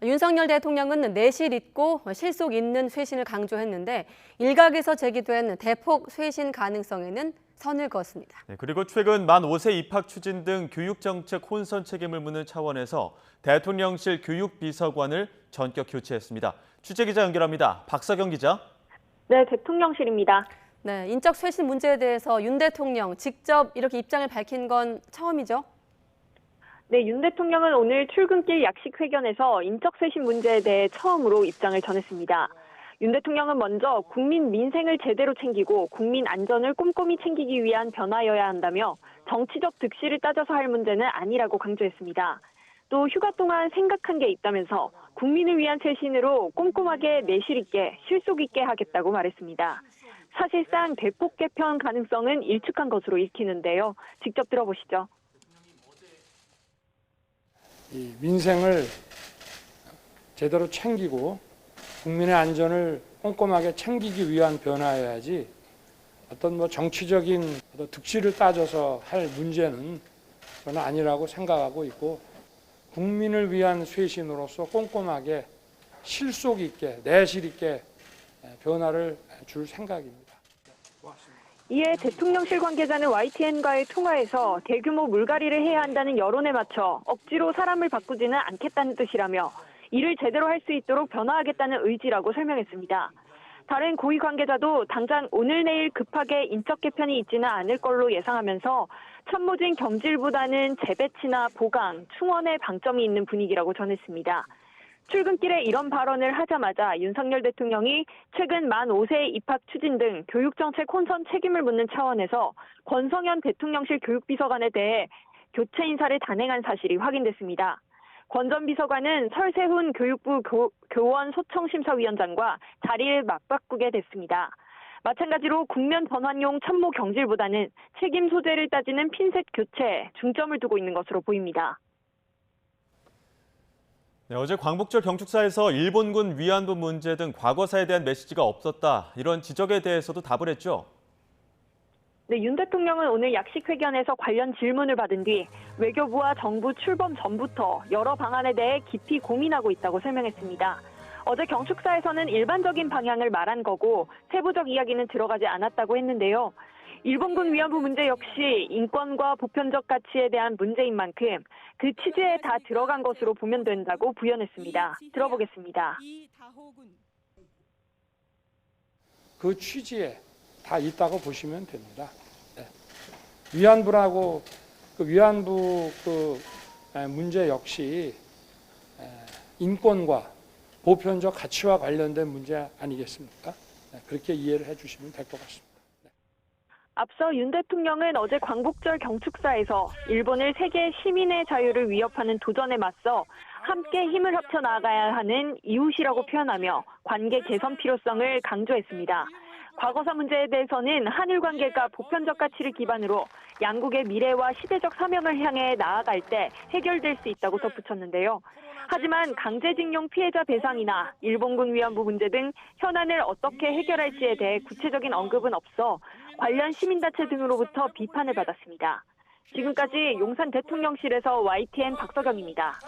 윤석열 대통령은 내실 있고 실속 있는 쇄신을 강조했는데 일각에서 제기된 대폭 쇄신 가능성에는 선을 그었습니다. 그리고 최근 만 5세 입학 추진 등 교육정책 혼선 책임을 묻는 차원에서 대통령실 교육비서관을 전격 교체했습니다. 취재기자 연결합니다. 박서경 기자. 네, 대통령실입니다. 네, 인적 쇄신 문제에 대해서 윤 대통령 직접 이렇게 입장을 밝힌 건 처음이죠? 네, 윤 대통령은 오늘 출근길 약식회견에서 인적 쇄신 문제에 대해 처음으로 입장을 전했습니다. 윤 대통령은 먼저 국민 민생을 제대로 챙기고 국민 안전을 꼼꼼히 챙기기 위한 변화여야 한다며 정치적 득실을 따져서 할 문제는 아니라고 강조했습니다. 또 휴가 동안 생각한 게 있다면서 국민을 위한 쇄신으로 꼼꼼하게 내실 있게 실속 있게 하겠다고 말했습니다. 사실상 대폭 개편 가능성은 일축한 것으로 읽히는데요. 직접 들어보시죠. 이 민생을 제대로 챙기고 국민의 안전을 꼼꼼하게 챙기기 위한 변화여야지 어떤 정치적인 득실을 따져서 할 문제는 저는 아니라고 생각하고 있고 국민을 위한 쇄신으로서 꼼꼼하게 실속 있게 내실 있게 변화를 줄 생각입니다. 이에 대통령실 관계자는 YTN과의 통화에서 대규모 물갈이를 해야 한다는 여론에 맞춰 억지로 사람을 바꾸지는 않겠다는 뜻이라며 이를 제대로 할 수 있도록 변화하겠다는 의지라고 설명했습니다. 다른 고위 관계자도 당장 오늘 내일 급하게 인적 개편이 있지는 않을 걸로 예상하면서 참모진 경질보다는 재배치나 보강, 충원에 방점이 있는 분위기라고 전했습니다. 출근길에 이런 발언을 하자마자 윤석열 대통령이 최근 만 5세 입학 추진 등 교육정책 혼선 책임을 묻는 차원에서 권성현 대통령실 교육비서관에 대해 교체 인사를 단행한 사실이 확인됐습니다. 권 전 비서관은 설세훈 교육부 교원 소청심사위원장과 자리를 맞바꾸게 됐습니다. 마찬가지로 국면 전환용 참모 경질보다는 책임 소재를 따지는 핀셋 교체에 중점을 두고 있는 것으로 보입니다. 네, 어제 광복절 경축사에서 일본군 위안부 문제 등 과거사에 대한 메시지가 없었다. 이런 지적에 대해서도 답을 했죠. 네, 윤 대통령은 오늘 약식회견에서 관련 질문을 받은 뒤 외교부와 정부 출범 전부터 여러 방안에 대해 깊이 고민하고 있다고 설명했습니다. 어제 경축사에서는 일반적인 방향을 말한 거고 세부적 이야기는 들어가지 않았다고 했는데요. 일본군 위안부 문제 역시 인권과 보편적 가치에 대한 문제인 만큼 그 취지에 다 들어간 것으로 보면 된다고 부연했습니다. 들어보겠습니다. 그 취지에 다 있다고 보시면 됩니다. 네. 위안부라고 위안부 문제 역시 인권과 보편적 가치와 관련된 문제 아니겠습니까? 네, 그렇게 이해를 해주시면 될 것 같습니다. 앞서 윤 대통령은 어제 광복절 경축사에서 일본을 세계 시민의 자유를 위협하는 도전에 맞서 함께 힘을 합쳐 나아가야 하는 이웃이라고 표현하며 관계 개선 필요성을 강조했습니다. 과거사 문제에 대해서는 한일 관계가 보편적 가치를 기반으로 양국의 미래와 시대적 사명을 향해 나아갈 때 해결될 수 있다고 덧붙였는데요. 하지만 강제징용 피해자 배상이나 일본군 위안부 문제 등 현안을 어떻게 해결할지에 대해 구체적인 언급은 없어 관련 시민단체 등으로부터 비판을 받았습니다. 지금까지 용산 대통령실에서 YTN 박서경입니다.